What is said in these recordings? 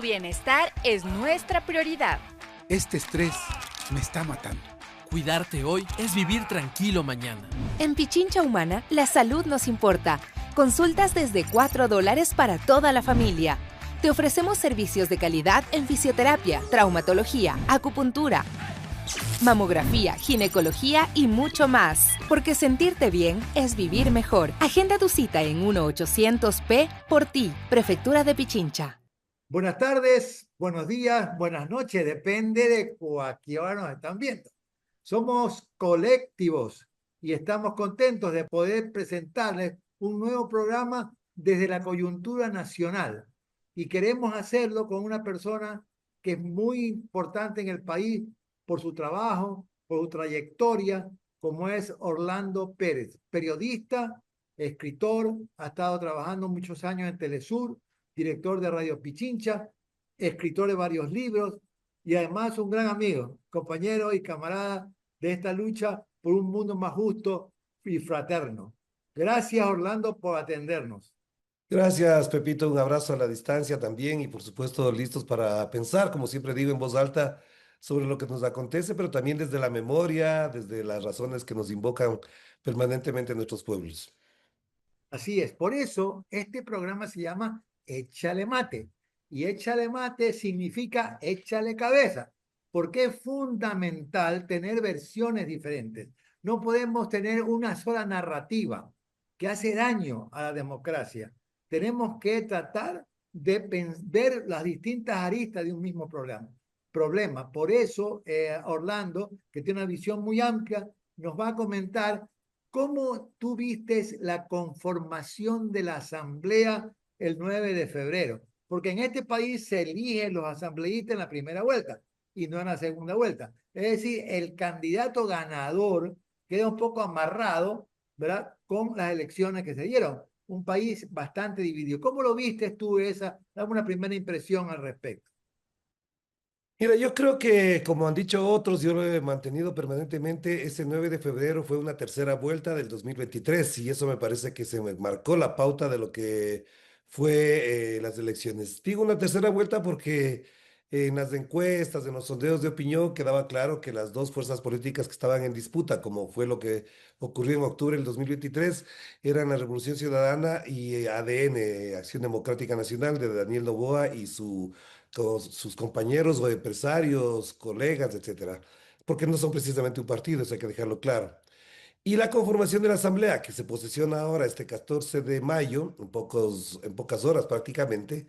Tu bienestar es nuestra prioridad. Este estrés me está matando. Cuidarte hoy es vivir tranquilo mañana. En Pichincha Humana, la salud nos importa. Consultas desde $4 para toda la familia. Te ofrecemos servicios de calidad en fisioterapia, traumatología, acupuntura, mamografía, ginecología y mucho más. Porque sentirte bien es vivir mejor. Agenda tu cita en 1-800-P por ti, Prefectura de Pichincha. Buenas tardes, buenos días, buenas noches, depende de a qué hora nos están viendo. Somos colectivos y estamos contentos de poder presentarles un nuevo programa desde la coyuntura nacional. Y queremos hacerlo con una persona que es muy importante en el país por su trabajo, por su trayectoria, como es Orlando Pérez, periodista, escritor, ha estado trabajando muchos años en Telesur, director de Radio Pichincha, escritor de varios libros y además un gran amigo, compañero y camarada de esta lucha por un mundo más justo y fraterno. Gracias, Orlando, por atendernos. Gracias, Pepito. Un abrazo a la distancia también y por supuesto listos para pensar, como siempre digo, en voz alta sobre lo que nos acontece, pero también desde la memoria, desde las razones que nos invocan permanentemente en nuestros pueblos. Así es, por eso este programa se llama Échale Mate. Y échale mate significa échale cabeza, porque es fundamental tener versiones diferentes. No podemos tener una sola narrativa que hace daño a la democracia. Tenemos que tratar de ver las distintas aristas de un mismo problema. Por eso, Orlando, que tiene una visión muy amplia, nos va a comentar cómo tú vistes la conformación de la Asamblea el 9 de febrero. Porque en este país se eligen los asambleístas en la primera vuelta y no en la segunda vuelta. Es decir, el candidato ganador queda un poco amarrado, ¿verdad?, con las elecciones que se dieron. Un país bastante dividido. ¿Cómo lo viste tú esa? Dame una primera impresión al respecto. Mira, yo creo que, como han dicho otros, yo lo he mantenido permanentemente, ese 9 de febrero fue una tercera vuelta del 2023 y eso me parece que se me marcó la pauta de lo que fue las elecciones. Digo una tercera vuelta porque en las encuestas, en los sondeos de opinión, quedaba claro que las dos fuerzas políticas que estaban en disputa, como fue lo que ocurrió en octubre del 2023, eran la Revolución Ciudadana y ADN, Acción Democrática Nacional, de Daniel Noboa y con sus compañeros o empresarios, colegas, etcétera, porque no son precisamente un partido, eso hay que dejarlo claro. Y la conformación de la Asamblea, que se posesiona ahora este 14 de mayo, en pocas horas prácticamente,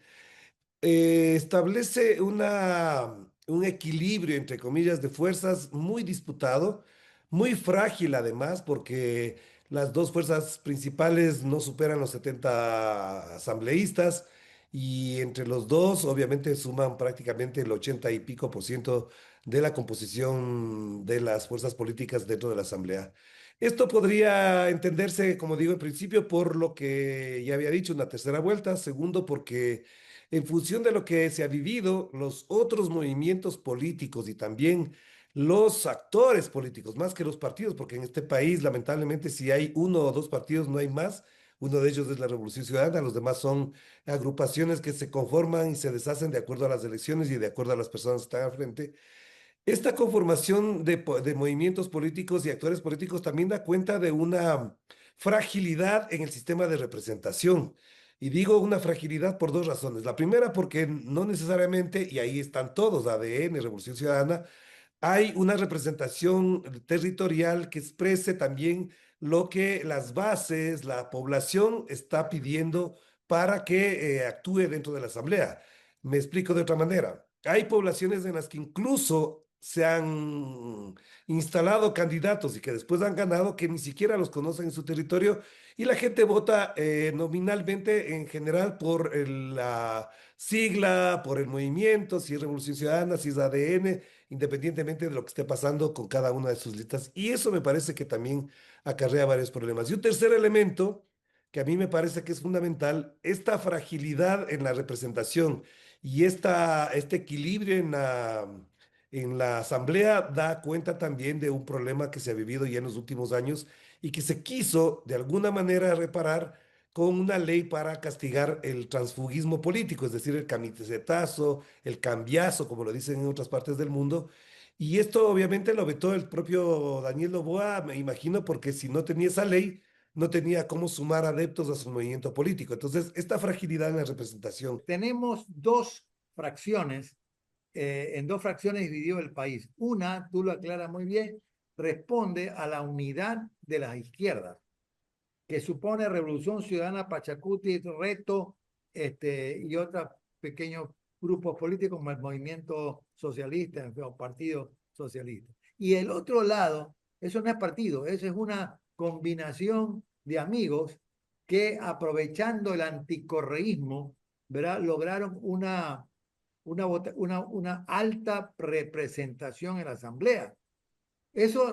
establece un equilibrio, entre comillas, de fuerzas muy disputado, muy frágil además, porque las dos fuerzas principales no superan los 70 asambleístas y entre los dos obviamente suman prácticamente el 80 y pico por ciento de la composición de las fuerzas políticas dentro de la Asamblea. Esto podría entenderse, como digo, en principio por lo que ya había dicho, una tercera vuelta, segundo porque en función de lo que se ha vivido, los otros movimientos políticos y también los actores políticos, más que los partidos, porque en este país, lamentablemente, si hay uno o dos partidos, no hay más. Uno de ellos es la Revolución Ciudadana, los demás son agrupaciones que se conforman y se deshacen de acuerdo a las elecciones y de acuerdo a las personas que están al frente. Esta conformación de movimientos políticos y actores políticos también da cuenta de una fragilidad en el sistema de representación. Y digo una fragilidad por dos razones. La primera, porque no necesariamente, y ahí están todos, ADN, Revolución Ciudadana, hay una representación territorial que exprese también lo que las bases, la población está pidiendo para que actúe dentro de la asamblea. Me explico de otra manera. Hay poblaciones en las que incluso se han instalado candidatos y que después han ganado que ni siquiera los conocen en su territorio y la gente vota nominalmente en general por la sigla, por el movimiento, si es Revolución Ciudadana, si es ADN, independientemente de lo que esté pasando con cada una de sus listas. Y eso me parece que también acarrea varios problemas. Y un tercer elemento que a mí me parece que es fundamental, esta fragilidad en la representación y este equilibrio en la asamblea da cuenta también de un problema que se ha vivido ya en los últimos años y que se quiso de alguna manera reparar con una ley para castigar el transfugismo político, es decir, el camisetazo, el cambiazo, como lo dicen en otras partes del mundo. Y esto obviamente lo vetó el propio Daniel Noboa, me imagino, porque si no tenía esa ley, no tenía cómo sumar adeptos a su movimiento político. Entonces, esta fragilidad en la representación. Tenemos dos fracciones, en dos fracciones dividido el país. Una, tú lo aclaras muy bien, responde a la unidad de las izquierdas, que supone Revolución Ciudadana, Pachacuti, Reto, y otros pequeños grupos políticos como el Movimiento Socialista, o Partido Socialista. Y el otro lado, eso no es partido, eso es una combinación de amigos que, aprovechando el anticorreísmo, ¿verdad?, lograron una alta representación en la Asamblea. Eso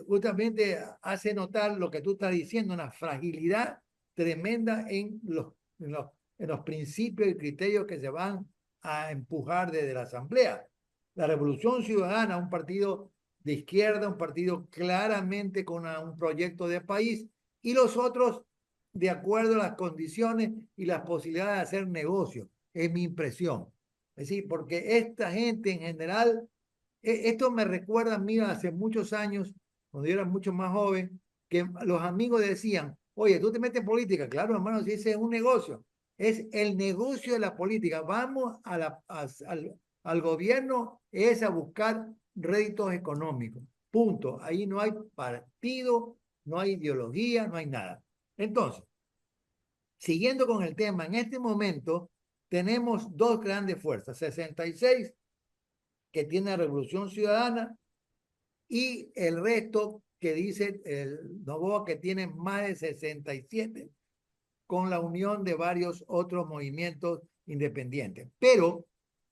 justamente hace notar lo que tú estás diciendo, una fragilidad tremenda en los principios y criterios que se van a empujar desde la Asamblea. La Revolución Ciudadana, un partido de izquierda, un partido claramente con un proyecto de país, y los otros de acuerdo a las condiciones y las posibilidades de hacer negocio, es mi impresión. Es decir, porque esta gente en general, esto me recuerda a mí hace muchos años, cuando yo era mucho más joven, que los amigos decían, oye, tú te metes en política. Claro, hermano, si ese es un negocio, es el negocio de la política. Vamos al gobierno, es a buscar réditos económicos. Punto. Ahí no hay partido, no hay ideología, no hay nada. Entonces, siguiendo con el tema, en este momento tenemos dos grandes fuerzas, 66, que tiene Revolución Ciudadana, y el resto que dice el Noboa, que tiene más de 67, con la unión de varios otros movimientos independientes. Pero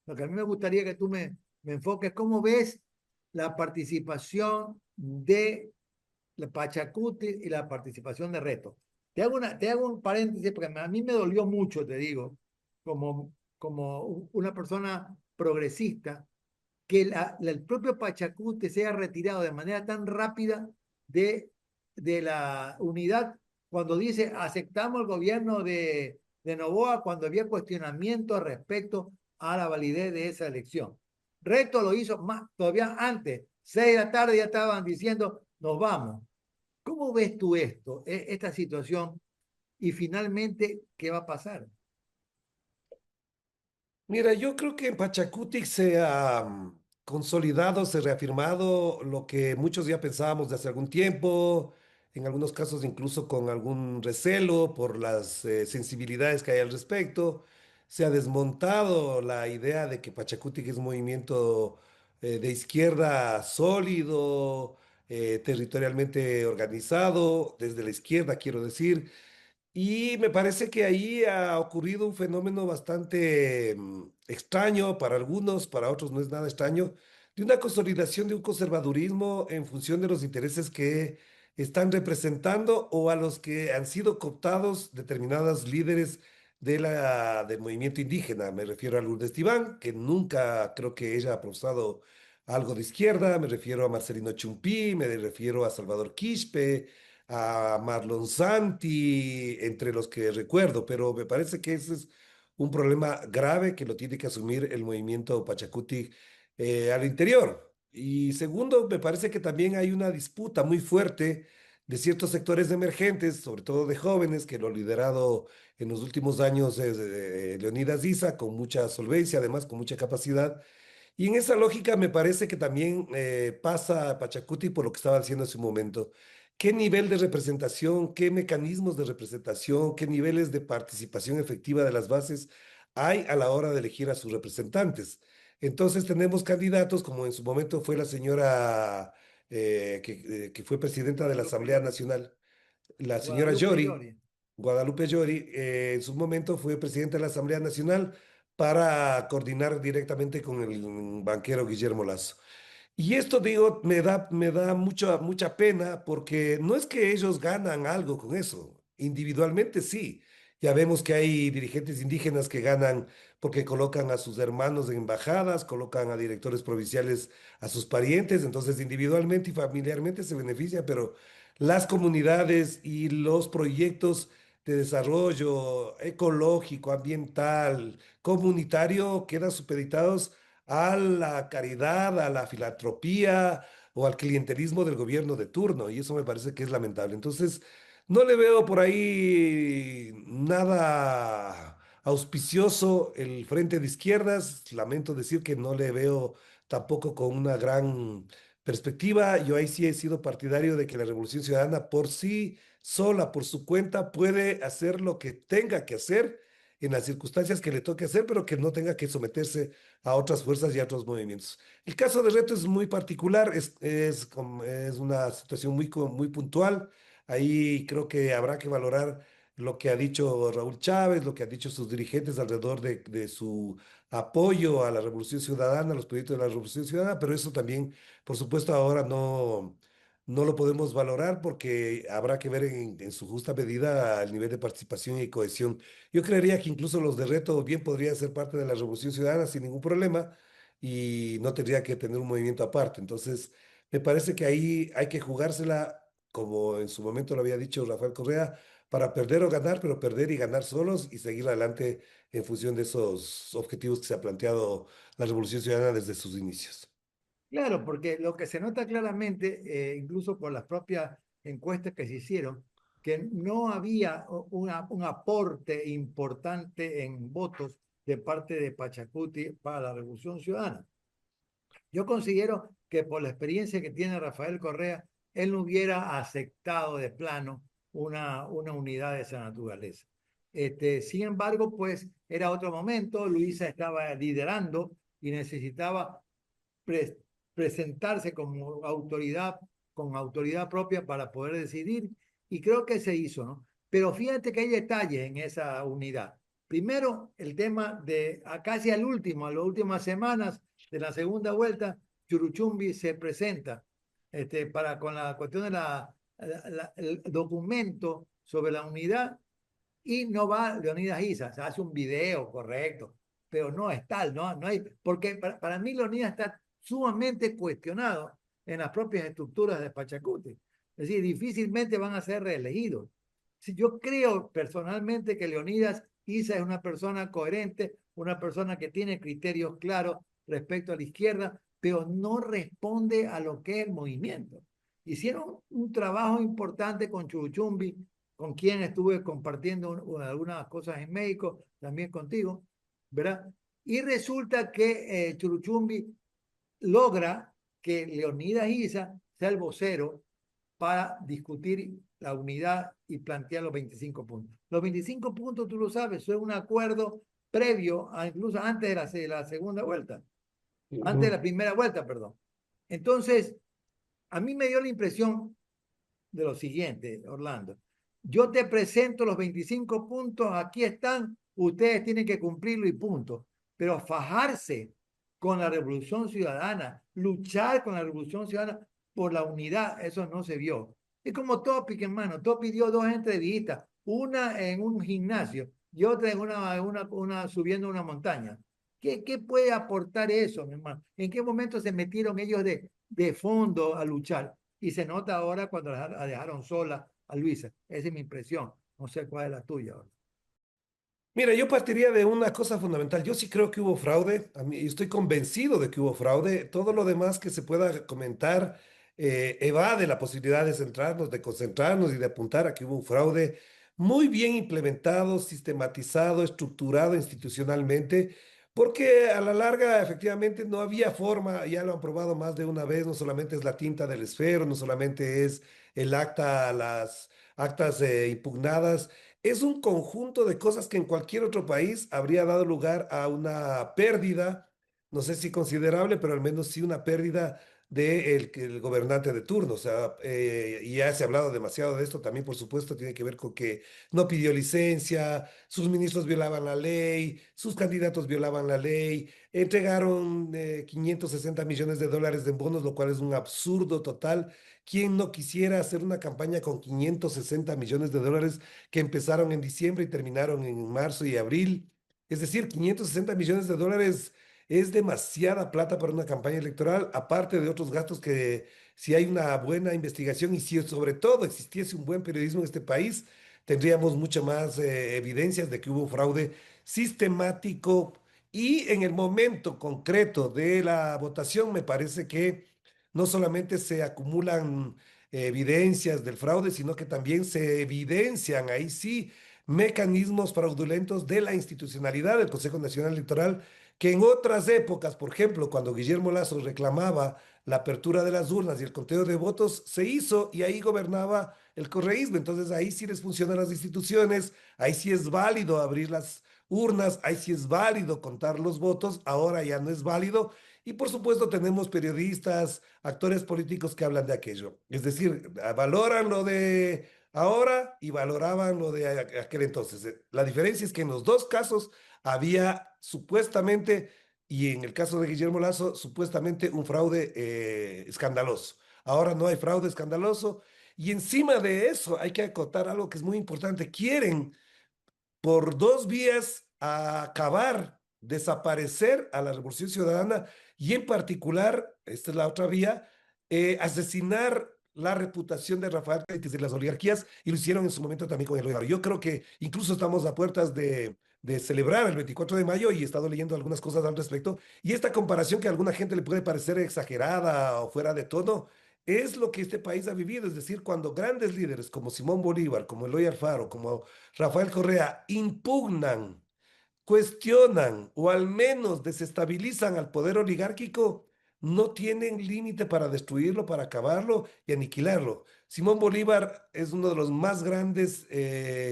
lo que a mí me gustaría que tú me enfoques, ¿cómo ves la participación de la Pachacuti y la participación de Reto? Te hago un paréntesis porque a mí me dolió mucho, te digo, como una persona progresista, que el propio Pachacuti se haya retirado de manera tan rápida de la unidad, cuando dice aceptamos el gobierno de Noboa, cuando había cuestionamiento respecto a la validez de esa elección. Reto lo hizo más, todavía antes, 6 de la tarde ya estaban diciendo nos vamos. ¿Cómo ves tú esta situación? Y finalmente, ¿qué va a pasar? Mira, yo creo que en Pachacutic se ha consolidado, se ha reafirmado lo que muchos ya pensábamos de hace algún tiempo, en algunos casos incluso con algún recelo por las sensibilidades que hay al respecto. Se ha desmontado la idea de que Pachacutic es un movimiento de izquierda sólido, territorialmente organizado, desde la izquierda, quiero decir. Y me parece que ahí ha ocurrido un fenómeno bastante extraño para algunos, para otros no es nada extraño, de una consolidación de un conservadurismo en función de los intereses que están representando o a los que han sido cooptados determinados líderes del movimiento indígena. Me refiero a Lourdes Tibán, que nunca creo que ella ha profesado algo de izquierda, me refiero a Marcelino Chumpí, me refiero a Salvador Quispe, a Marlon Santi, entre los que recuerdo, pero me parece que ese es un problema grave que lo tiene que asumir el movimiento Pachacuti al interior. Y segundo, me parece que también hay una disputa muy fuerte de ciertos sectores emergentes, sobre todo de jóvenes, que lo ha liderado en los últimos años Leonidas Issa, con mucha solvencia, además con mucha capacidad. Y en esa lógica me parece que también pasa Pachacuti por lo que estaba diciendo hace un momento. ¿Qué nivel de representación, qué mecanismos de representación, qué niveles de participación efectiva de las bases hay a la hora de elegir a sus representantes? Entonces tenemos candidatos, como en su momento fue la señora que fue presidenta de la Asamblea Nacional, la señora Guadalupe Yori, Llori. Guadalupe Llori, en su momento fue presidenta de la Asamblea Nacional para coordinar directamente con el banquero Guillermo Lazo. Y esto, digo, me da mucha pena porque no es que ellos ganan algo con eso. Individualmente sí. Ya vemos que hay dirigentes indígenas que ganan porque colocan a sus hermanos en embajadas, colocan a directores provinciales a sus parientes, entonces individualmente y familiarmente se benefician, pero las comunidades y los proyectos de desarrollo ecológico, ambiental, comunitario, quedan supeditados a la caridad, a la filantropía o al clientelismo del gobierno de turno, y eso me parece que es lamentable. Entonces, no le veo por ahí nada auspicioso el Frente de Izquierdas. Lamento decir que no le veo tampoco con una gran perspectiva. Yo ahí sí he sido partidario de que la Revolución Ciudadana por sí sola, por su cuenta, puede hacer lo que tenga que hacer en las circunstancias que le toque hacer, pero que no tenga que someterse a otras fuerzas y a otros movimientos. El caso de Reto es muy particular, es una situación muy puntual. Ahí creo que habrá que valorar lo que ha dicho Raúl Chávez, lo que han dicho sus dirigentes alrededor de su apoyo a la Revolución Ciudadana, a los proyectos de la Revolución Ciudadana, pero eso también, por supuesto, ahora no lo podemos valorar porque habrá que ver en su justa medida el nivel de participación y cohesión. Yo creería que incluso los de Reto bien podrían ser parte de la Revolución Ciudadana sin ningún problema y no tendría que tener un movimiento aparte. Entonces, me parece que ahí hay que jugársela, como en su momento lo había dicho Rafael Correa, para perder o ganar, pero perder y ganar solos y seguir adelante en función de esos objetivos que se ha planteado la Revolución Ciudadana desde sus inicios. Claro, porque lo que se nota claramente, incluso por las propias encuestas que se hicieron, que no había un aporte importante en votos de parte de Pachacuti para la Revolución Ciudadana. Yo considero que por la experiencia que tiene Rafael Correa, él no hubiera aceptado de plano una unidad de esa naturaleza. Sin embargo, pues era otro momento, Luisa estaba liderando y necesitaba pre presentarse como autoridad, con autoridad propia para poder decidir, y creo que se hizo, ¿no? Pero fíjate que hay detalles en esa unidad. Primero, el tema de casi al último, a las últimas semanas de la segunda vuelta, Churuchumbi se presenta con la cuestión de el documento sobre la unidad y no va Leonidas Issa, se hace un video correcto, pero no es tal, no hay, porque para mí Leonidas está sumamente cuestionado en las propias estructuras de Pachacuti. Es decir, difícilmente van a ser reelegidos. Yo creo personalmente que Leonidas Issa es una persona coherente, una persona que tiene criterios claros respecto a la izquierda, pero no responde a lo que es el movimiento. Hicieron un trabajo importante con Churuchumbi, con quien estuve compartiendo algunas cosas en México, también contigo, ¿verdad? Y resulta que Churuchumbi logra que Leonidas Issa sea el vocero para discutir la unidad y plantear los 25 puntos. Los 25 puntos, tú lo sabes, son un acuerdo previo, incluso antes de la segunda vuelta, antes de la primera vuelta, perdón. Entonces, a mí me dio la impresión de lo siguiente, Orlando. Yo te presento los 25 puntos, aquí están, ustedes tienen que cumplirlo y punto. Pero fajarse con la Revolución Ciudadana, luchar con la Revolución Ciudadana por la unidad, eso no se vio. Es como Topic, hermano. Topic dio dos entrevistas, una en un gimnasio y otra en una subiendo una montaña. ¿Qué puede aportar eso, mi hermano? ¿En qué momento se metieron ellos de fondo a luchar? Y se nota ahora cuando la dejaron sola a Luisa. Esa es mi impresión. No sé cuál es la tuya. Mira, yo partiría de una cosa fundamental. Yo sí creo que hubo fraude. Estoy convencido de que hubo fraude. Todo lo demás que se pueda comentar evade la posibilidad de centrarnos, de concentrarnos y de apuntar a que hubo un fraude muy bien implementado, sistematizado, estructurado institucionalmente, porque a la larga efectivamente no había forma, ya lo han probado más de una vez, no solamente es la tinta del esfero, no solamente es el acta, las actas impugnadas. Es un conjunto de cosas que en cualquier otro país habría dado lugar a una pérdida, no sé si considerable, pero al menos sí una pérdida del el gobernante de turno. O sea, y ya se ha hablado demasiado de esto, también por supuesto tiene que ver con que no pidió licencia, sus ministros violaban la ley, sus candidatos violaban la ley, entregaron 560 millones de dólares de bonos, lo cual es un absurdo total. ¿Quién no quisiera hacer una campaña con 560 millones de dólares que empezaron en diciembre y terminaron en marzo y abril? Es decir, 560 millones de dólares es demasiada plata para una campaña electoral, aparte de otros gastos que si hay una buena investigación y si sobre todo existiese un buen periodismo en este país, tendríamos mucho más evidencias de que hubo fraude sistemático y en el momento concreto de la votación me parece que no solamente se acumulan evidencias del fraude, sino que también se evidencian ahí sí mecanismos fraudulentos de la institucionalidad del Consejo Nacional Electoral, que en otras épocas, por ejemplo, cuando Guillermo Lasso reclamaba la apertura de las urnas y el conteo de votos, se hizo y ahí gobernaba el correísmo. Entonces ahí sí les funcionan las instituciones, ahí sí es válido abrir las urnas, ahí sí es válido contar los votos, ahora ya no es válido. Y por supuesto tenemos periodistas, actores políticos que hablan de aquello. Es decir, valoran lo de ahora y valoraban lo de aquel entonces. La diferencia es que en los dos casos había supuestamente, y en el caso de Guillermo Lasso, supuestamente un fraude escandaloso. Ahora no hay fraude escandaloso. Y encima de eso hay que acotar algo que es muy importante. Quieren por dos vías acabar, desaparecer a la Revolución Ciudadana y en particular, esta es la otra vía, asesinar la reputación de Rafael Cáceres y de las oligarquías y lo hicieron en su momento también con el Rodrigo. Yo creo que incluso estamos a puertas de celebrar el 24 de mayo y he estado leyendo algunas cosas al respecto y esta comparación que a alguna gente le puede parecer exagerada o fuera de tono, es lo que este país ha vivido, es decir, cuando grandes líderes como Simón Bolívar, como Eloy Alfaro, como Rafael Correa impugnan, cuestionan o al menos desestabilizan al poder oligárquico, no tienen límite para destruirlo, para acabarlo y aniquilarlo. Simón Bolívar es uno de los más grandes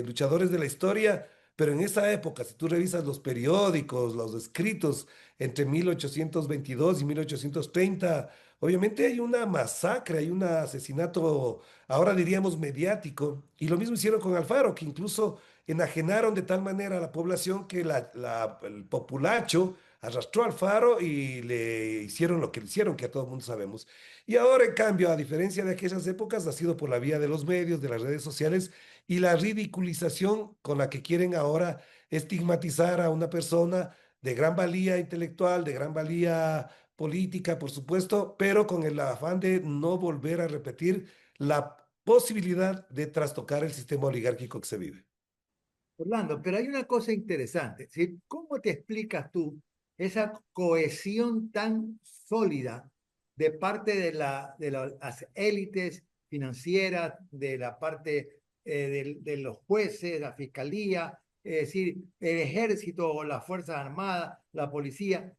luchadores de la historia, pero en esa época, si tú revisas los periódicos, los escritos entre 1822 y 1830, obviamente hay una masacre, hay un asesinato, ahora diríamos mediático, y lo mismo hicieron con Alfaro, que incluso enajenaron de tal manera a la población que el populacho arrastró al Faro y le hicieron lo que le hicieron, que a todo el mundo sabemos. Y ahora, en cambio, a diferencia de aquellas épocas, ha sido por la vía de los medios, de las redes sociales y la ridiculización con la que quieren ahora estigmatizar a una persona de gran valía intelectual, de gran valía política, por supuesto, pero con el afán de no volver a repetir la posibilidad de trastocar el sistema oligárquico que se vive. Orlando, pero hay una cosa interesante, ¿sí? ¿Cómo te explicas tú esa cohesión tan sólida de parte de las élites financieras, de la parte de los jueces, la fiscalía, es decir, el ejército, las Fuerzas Armadas, la policía,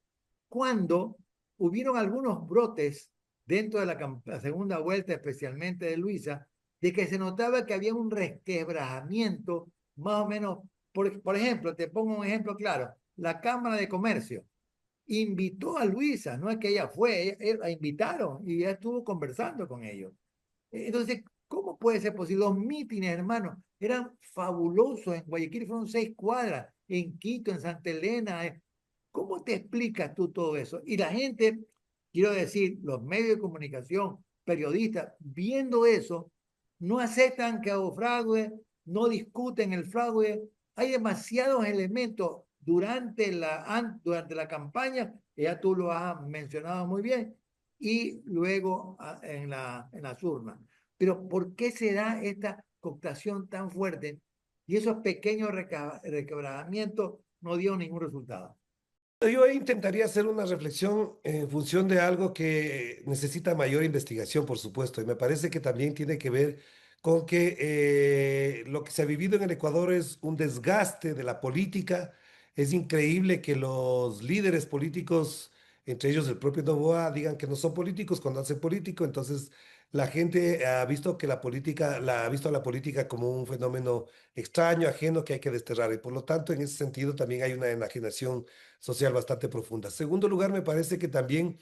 cuando hubieron algunos brotes dentro de la segunda vuelta, especialmente de Luisa, de que se notaba que había un resquebrajamiento más o menos, por ejemplo, te pongo un ejemplo claro, la Cámara de Comercio invitó a Luisa, no es que ella fue, la invitaron y ella estuvo conversando con ellos. Entonces, ¿cómo puede ser posible? Los mítines, hermano, eran fabulosos. En Guayaquil fueron 6 cuadras, en Quito, en Santa Elena. ¿Cómo te explicas tú todo eso? Y la gente, quiero decir, los medios de comunicación, periodistas, viendo eso, no aceptan que hubo fraude, no discuten el fraude. Hay demasiados elementos durante la campaña, ya tú lo has mencionado muy bien, y luego en las urnas. Pero ¿por qué se da esta cooptación tan fuerte? Y esos pequeños requebrajamientos no dieron ningún resultado. Yo intentaría hacer una reflexión en función de algo que necesita mayor investigación, por supuesto, y me parece que también tiene que ver con que lo que se ha vivido en el Ecuador es un desgaste de la política. Es increíble que los líderes políticos, entre ellos el propio Noboa, digan que no son políticos cuando hacen político. Entonces, la gente ha visto que la política, ha visto a la política como un fenómeno extraño, ajeno, que hay que desterrar. Y por lo tanto, en ese sentido, también hay una enajenación social bastante profunda. Segundo lugar, me parece que también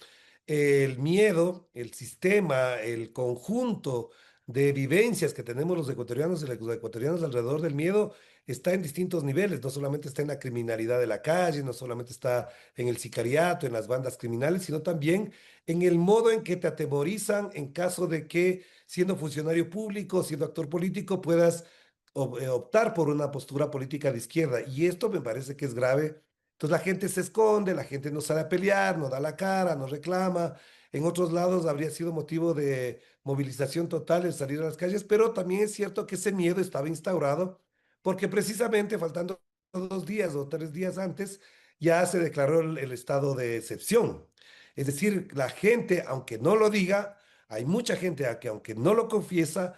el miedo, el sistema, el conjunto de vivencias que tenemos los ecuatorianos y los ecuatorianos alrededor del miedo está en distintos niveles, no solamente está en la criminalidad de la calle, no solamente está en el sicariato, en las bandas criminales, sino también en el modo en que te atemorizan en caso de que siendo funcionario público, siendo actor político, puedas optar por una postura política de izquierda. Y esto me parece que es grave. Entonces la gente se esconde, la gente no sale a pelear, no da la cara, no reclama. En otros lados habría sido motivo de movilización total el salir a las calles, pero también es cierto que ese miedo estaba instaurado porque precisamente faltando 2 días o 3 días antes, ya se declaró el estado de excepción. Es decir, la gente, aunque no lo diga, hay mucha gente que aunque no lo confiesa,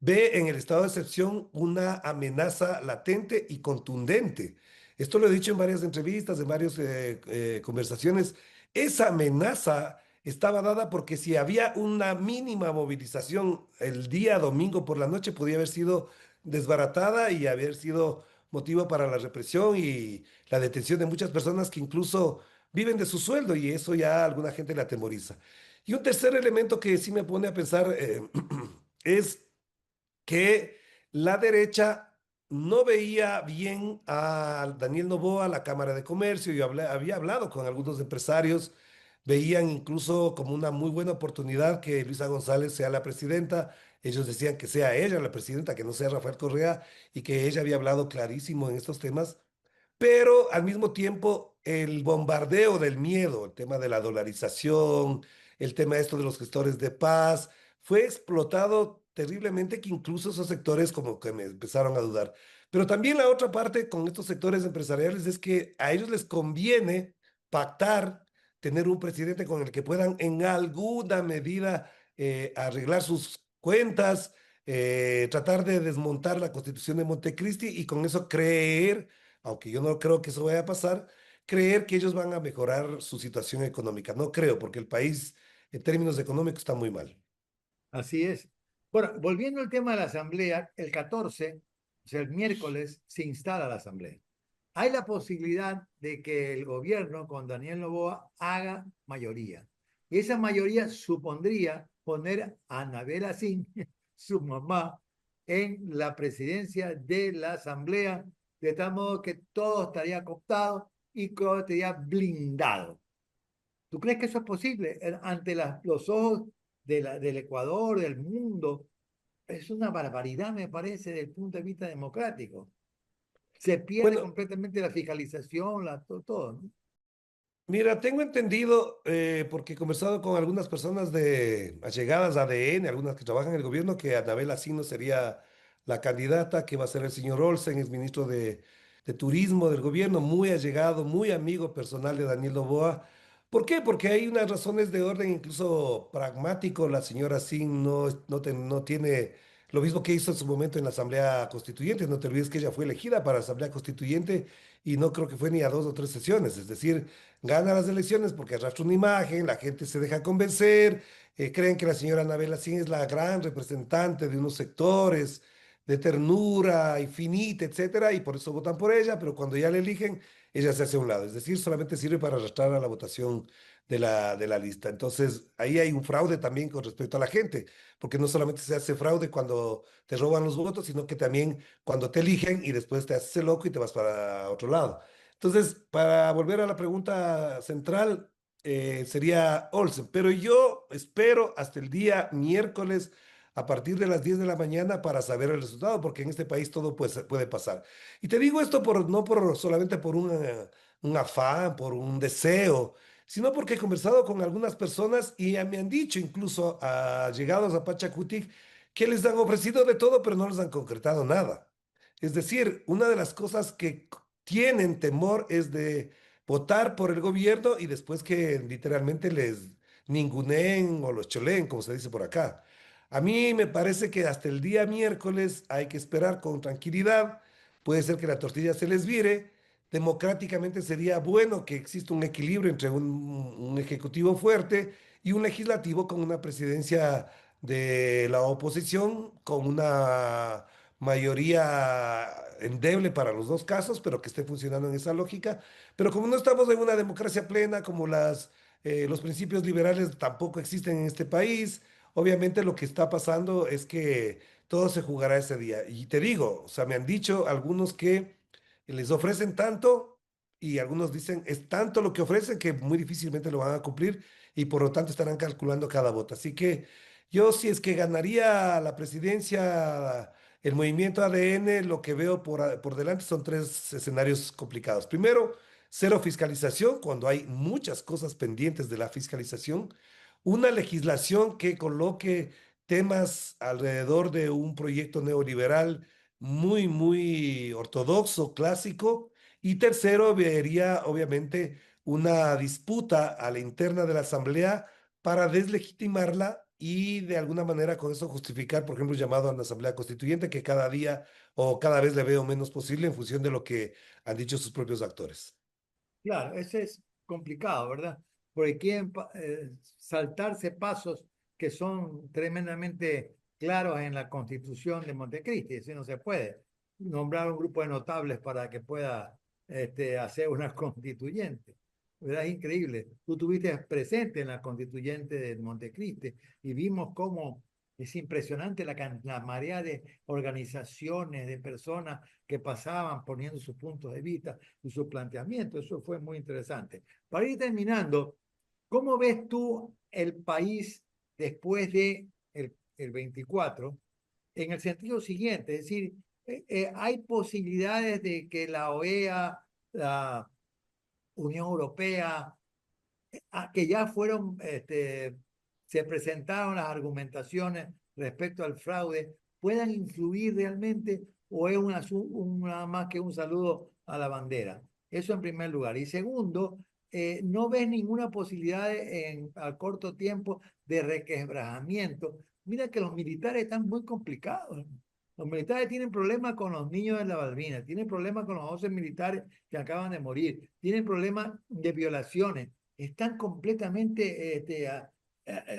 ve en el estado de excepción una amenaza latente y contundente. Esto lo he dicho en varias entrevistas, en varias conversaciones. Esa amenaza estaba dada porque si había una mínima movilización el día domingo por la noche, podía haber sido desbaratada y haber sido motivo para la represión y la detención de muchas personas que incluso viven de su sueldo y eso ya a alguna gente le atemoriza. Y un tercer elemento que sí me pone a pensar es que la derecha no veía bien a Daniel Noboa, a la Cámara de Comercio. Yo había hablado con algunos empresarios, veían incluso como una muy buena oportunidad que Luisa González sea la presidenta. Ellos decían que sea ella la presidenta, que no sea Rafael Correa, y que ella había hablado clarísimo en estos temas. Pero al mismo tiempo el bombardeo del miedo, el tema de la dolarización, el tema esto de los gestores de paz, fue explotado terriblemente que incluso esos sectores como que me empezaron a dudar. Pero también la otra parte con estos sectores empresariales es que a ellos les conviene pactar, tener un presidente con el que puedan en alguna medida arreglar sus cuentas, tratar de desmontar la Constitución de Montecristi y con eso creer, aunque yo no creo que eso vaya a pasar, creer que ellos van a mejorar su situación económica. No creo, porque el país en términos económicos está muy mal. Así es. Bueno, volviendo al tema de la asamblea, el 14, o sea, el miércoles, se instala la asamblea. Hay la posibilidad de que el gobierno con Daniel Noboa haga mayoría. Y esa mayoría supondría poner a Anabel Asín, su mamá, en la presidencia de la asamblea, de tal modo que todo estaría cooptado y todo estaría blindado. ¿Tú crees que eso es posible ante los ojos del Ecuador, del mundo? Es una barbaridad, me parece, desde el punto de vista democrático. Se pierde Bueno, completamente la fiscalización, todo, ¿no? mira, tengo entendido, porque he conversado con algunas personas de allegadas a ADN, algunas que trabajan en el gobierno, que Anabel Asino sería la candidata, que va a ser el señor Olsen, es ministro de Turismo del gobierno, muy allegado, muy amigo personal de Daniel Noboa. ¿Por qué? Porque hay unas razones de orden incluso pragmático. La señora Sin no tiene lo mismo que hizo en su momento en la Asamblea Constituyente. No te olvides que ella fue elegida para la Asamblea Constituyente y no creo que fue ni a 2 o 3 sesiones. Es decir, gana las elecciones porque arrastra una imagen, la gente se deja convencer, creen que la señora Anabel Asín es la gran representante de unos sectores de ternura infinita, etcétera, y por eso votan por ella, pero cuando ya la eligen, ella se hace a un lado. Es decir, solamente sirve para arrastrar a la votación de la lista. Entonces, ahí hay un fraude también con respecto a la gente, porque no solamente se hace fraude cuando te roban los votos, sino que también cuando te eligen y después te haces el loco y te vas para otro lado. Entonces, para volver a la pregunta central, sería Olsen, pero yo espero hasta el día miércoles a partir de las 10 de la mañana para saber el resultado, porque en este país todo puede pasar. Y te digo esto no solamente por un afán, por un deseo, sino porque he conversado con algunas personas y ya me han dicho, incluso llegados a Pachacutic, que les han ofrecido de todo, pero no les han concretado nada. Es decir, una de las cosas que tienen temor es de votar por el gobierno y después que literalmente les ninguneen o los choleen, como se dice por acá. A mí me parece que hasta el día miércoles hay que esperar con tranquilidad. Puede ser que la tortilla se les vire. Democráticamente sería bueno que exista un equilibrio entre un ejecutivo fuerte y un legislativo con una presidencia de la oposición, con una mayoría endeble para los dos casos, pero que esté funcionando en esa lógica. Pero como no estamos en una democracia plena, como los principios liberales tampoco existen en este país, obviamente lo que está pasando es que todo se jugará ese día. Y te digo, o sea, me han dicho algunos que les ofrecen tanto y algunos dicen, es tanto lo que ofrecen que muy difícilmente lo van a cumplir y por lo tanto estarán calculando cada voto. Así que yo si es que ganaría la presidencia el movimiento ADN, lo que veo por delante son tres escenarios complicados. Primero, cero fiscalización, cuando hay muchas cosas pendientes de la fiscalización. Una legislación que coloque temas alrededor de un proyecto neoliberal muy ortodoxo, clásico. Y tercero, vería obviamente una disputa a la interna de la Asamblea para deslegitimarla y de alguna manera con eso justificar, por ejemplo, el llamado a la Asamblea Constituyente, que cada día o cada vez le veo menos posible en función de lo que han dicho sus propios actores. Claro, ese es complicado, ¿verdad? Porque quieren saltarse pasos que son tremendamente claros en la Constitución de Montecristi. Eso no se puede. Nombrar un grupo de notables para que pueda hacer una constituyente. ¿Verdad? Es increíble. Tú estuviste presente en la constituyente de Montecristi y vimos cómo es impresionante la marea de organizaciones, de personas que pasaban poniendo sus puntos de vista y sus planteamientos. Eso fue muy interesante. Para ir terminando, ¿cómo ves tú el país después de el 24? En el sentido siguiente, es decir, hay posibilidades de que la OEA, la Unión Europea, que ya fueron, se presentaron las argumentaciones respecto al fraude, puedan influir realmente o es nada más que un saludo a la bandera. Eso en primer lugar. Y segundo, no ves ninguna posibilidad a corto tiempo de requebrajamiento. Mira que los militares están muy complicados. Los militares tienen problemas con los niños de la Balbina, tienen problemas con los 11 militares que acaban de morir, tienen problemas de violaciones, están completamente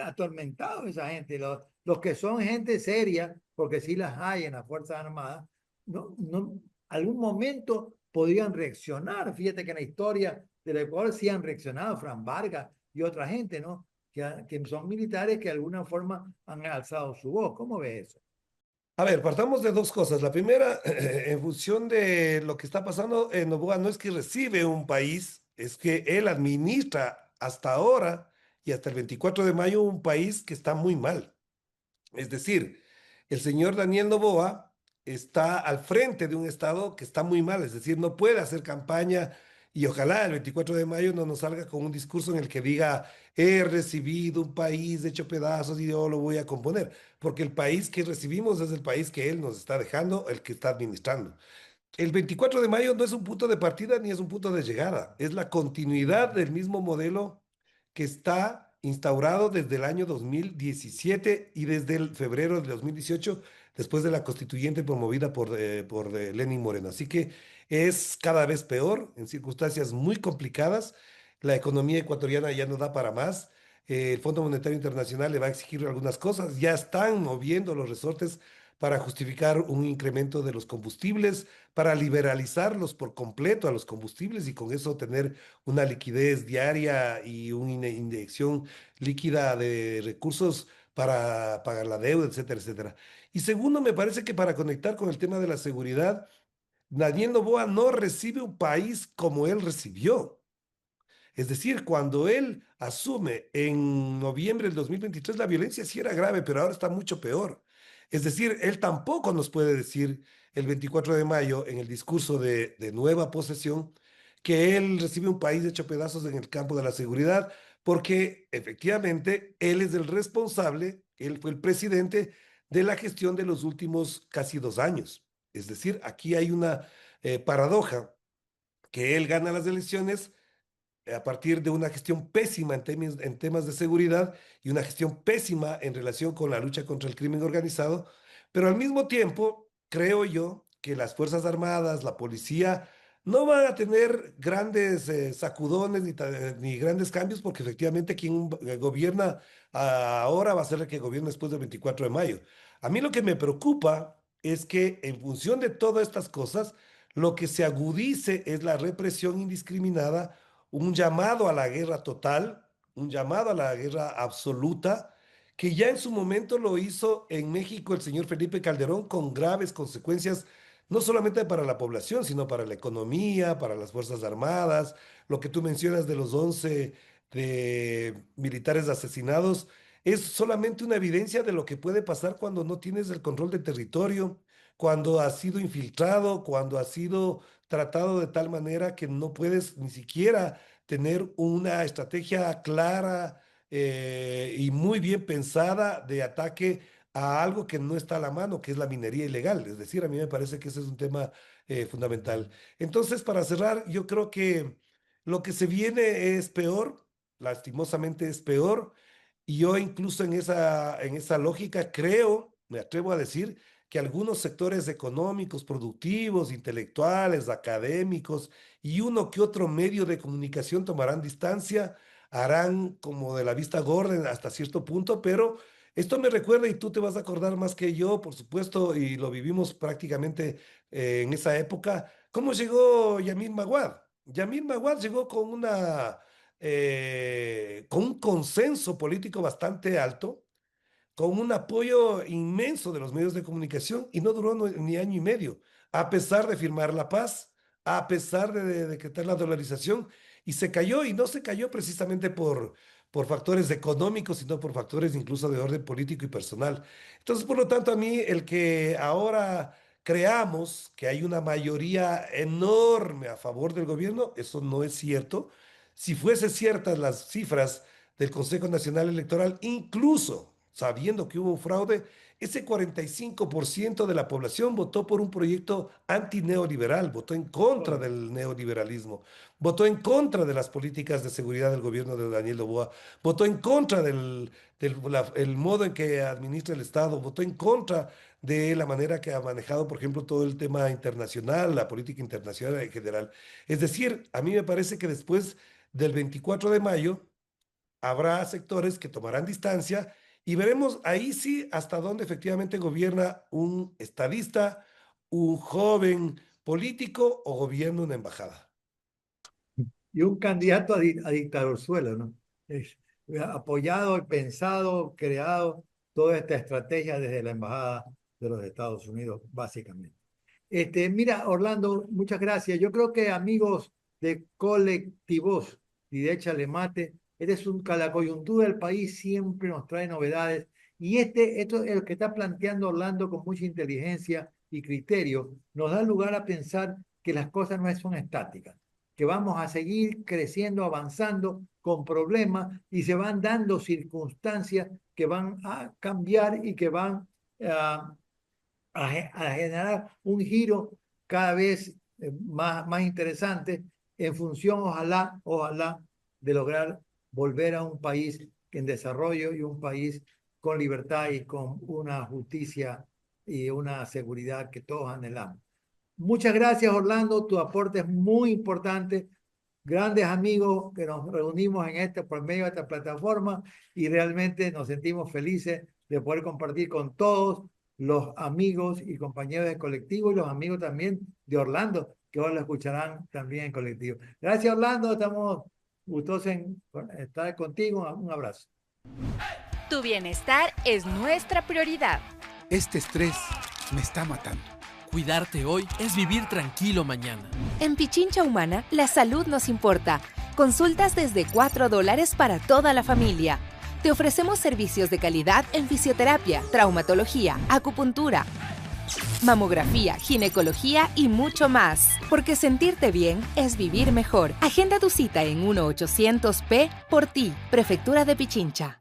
atormentados esa gente. Los que son gente seria, porque sí las hay en las Fuerzas Armadas, algún momento podrían reaccionar. Fíjate que en la historia del Ecuador sí han reaccionado, Fran Vargas y otra gente, ¿no? Que son militares que de alguna forma han alzado su voz. ¿Cómo ves eso? A ver, partamos de dos cosas. La primera, en función de lo que está pasando, Noboa no es que recibe un país, es que él administra hasta ahora y hasta el 24 de mayo un país que está muy mal. Es decir, el señor Daniel Noboa está al frente de un estado que está muy mal, es decir, no puede hacer campaña y ojalá el 24 de mayo no nos salga con un discurso en el que diga, he recibido un país hecho pedazos y yo lo voy a componer, porque el país que recibimos es el país que él nos está dejando, el que está administrando. El 24 de mayo no es un punto de partida ni es un punto de llegada, es la continuidad del mismo modelo que está instaurado desde el año 2017 y desde el febrero de 2018, después de la constituyente promovida por Lenín Moreno. Así que es cada vez peor, en circunstancias muy complicadas. La economía ecuatoriana ya no da para más. El Fondo Monetario Internacional le va a exigir algunas cosas. Ya están moviendo los resortes para justificar un incremento de los combustibles, para liberalizarlos por completo a los combustibles y con eso tener una liquidez diaria y una inyección líquida de recursos para pagar la deuda, etcétera, etcétera. Y segundo, me parece que para conectar con el tema de la seguridad, Daniel Noboa no recibe un país como él recibió. Es decir, cuando él asume en noviembre del 2023, la violencia sí era grave, pero ahora está mucho peor. Es decir, él tampoco nos puede decir el 24 de mayo en el discurso de nueva posesión que él recibe un país hecho pedazos en el campo de la seguridad, porque efectivamente él es el responsable, él fue el presidente de la gestión de los últimos casi 2 años. Es decir, aquí hay una paradoja, que él gana las elecciones a partir de una gestión pésima en temas de seguridad y una gestión pésima en relación con la lucha contra el crimen organizado, pero al mismo tiempo creo yo que las Fuerzas Armadas, la policía, no van a tener grandes sacudones ni grandes cambios porque efectivamente quien gobierna ahora va a ser el que gobierna después del 24 de mayo. A mí lo que me preocupa es que en función de todas estas cosas, lo que se agudice es la represión indiscriminada, un llamado a la guerra total, un llamado a la guerra absoluta, que ya en su momento lo hizo en México el señor Felipe Calderón con graves consecuencias, no solamente para la población, sino para la economía, para las Fuerzas Armadas, lo que tú mencionas de los 11 de militares asesinados, es solamente una evidencia de lo que puede pasar cuando no tienes el control de territorio, cuando has sido infiltrado, cuando has sido tratado de tal manera que no puedes ni siquiera tener una estrategia clara y muy bien pensada de ataque a algo que no está a la mano, que es la minería ilegal. Es decir, a mí me parece que ese es un tema fundamental. Entonces, para cerrar, yo creo que lo que se viene es peor, lastimosamente es peor, y yo incluso en esa lógica creo, me atrevo a decir, que algunos sectores económicos, productivos, intelectuales, académicos y uno que otro medio de comunicación tomarán distancia, harán como de la vista gorda hasta cierto punto, pero esto me recuerda, y tú te vas a acordar más que yo, por supuesto, y lo vivimos prácticamente en esa época, cómo llegó Yamin Maguad. Yamin Maguad llegó con un consenso político bastante alto, con un apoyo inmenso de los medios de comunicación y no duró ni año y medio, a pesar de firmar la paz, a pesar de decretar la dolarización, y se cayó, y no se cayó precisamente por factores económicos, sino por factores incluso de orden político y personal. Entonces, por lo tanto, a mí el que ahora creamos que hay una mayoría enorme a favor del gobierno, eso no es cierto. Si fuese ciertas las cifras del Consejo Nacional Electoral, incluso sabiendo que hubo un fraude, ese 45% de la población votó por un proyecto antineoliberal, votó en contra del neoliberalismo, votó en contra de las políticas de seguridad del gobierno de Daniel Noboa, votó en contra el modo en que administra el Estado, votó en contra de la manera que ha manejado, por ejemplo, todo el tema internacional, la política internacional en general. Es decir, a mí me parece que después del 24 de mayo habrá sectores que tomarán distancia y veremos ahí sí hasta dónde efectivamente gobierna un estadista, un joven político o gobierna una embajada. Y un candidato a dictadorzuelo, ¿no? Es, apoyado y pensado, creado toda esta estrategia desde la Embajada de los Estados Unidos, básicamente. Mira, Orlando, muchas gracias. Yo creo que amigos de colectivos y de Échale Mate, la coyuntura del país siempre nos trae novedades y esto es el que está planteando Orlando con mucha inteligencia y criterio, nos da lugar a pensar que las cosas no son estáticas, que vamos a seguir creciendo, avanzando con problemas y se van dando circunstancias que van a cambiar y que van a generar un giro cada vez más interesante en función, ojalá, de lograr volver a un país en desarrollo y un país con libertad y con una justicia y una seguridad que todos anhelamos. Muchas gracias, Orlando. Tu aporte es muy importante. Grandes amigos que nos reunimos por medio de esta plataforma y realmente nos sentimos felices de poder compartir con todos los amigos y compañeros del colectivo y los amigos también de Orlando, que ahora lo escucharán también en colectivo. Gracias, Orlando. Estamos gustosos en estar contigo. Un abrazo. Tu bienestar es nuestra prioridad. Este estrés me está matando. Cuidarte hoy es vivir tranquilo mañana. En Pichincha Humana, la salud nos importa. Consultas desde $4 para toda la familia. Te ofrecemos servicios de calidad en fisioterapia, traumatología, acupuntura, mamografía, ginecología y mucho más. Porque sentirte bien es vivir mejor. Agenda tu cita en 1-800-P por ti, Prefectura de Pichincha.